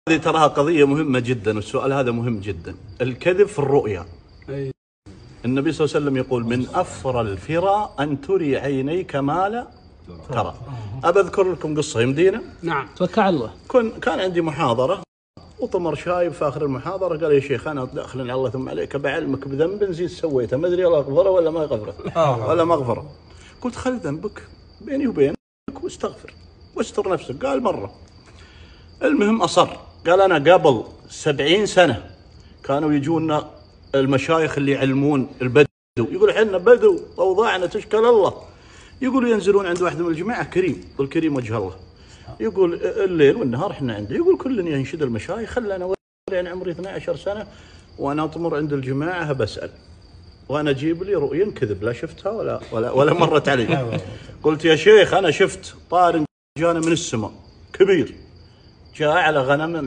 هذه تراها قضية مهمة جدا، والسؤال هذا مهم جدا. الكذب في الرؤيا. النبي صلى الله عليه وسلم يقول: من أفر الفرى أن تري عينيك ما لا ترى. أبى أذكر لكم قصة يمدينا؟ نعم توكل على الله. كان عندي محاضرة وطمر شايب في آخر المحاضرة قال: يا شيخ أنا داخل على الله ثم عليك بعلمك بذنب نسيت سويته، ما أدري الله أغفره ولا ما يغفره ولا ما أغفره. قلت: خل ذنبك بيني وبينك واستغفر واستر نفسك. قال: مرة. المهم أصر، قال: أنا قبل 70 سنة كانوا يجونا المشايخ اللي يعلمون البدو، يقول: حنا بدو أوضاعنا تشكل الله. يقولوا ينزلون عند واحد من الجماعة كريم، والكريم وجه الله. يقول الليل والنهار احنا عنده. يقول كل ينشد المشايخ. خلنا يعني عمري 12 سنة وانا اطمر عند الجماعة بسأل، وانا اجيب لي رؤيا كذب لا شفتها ولا مرت علي. قلت: يا شيخ انا شفت طائر جانا من السماء كبير، جاء على غنم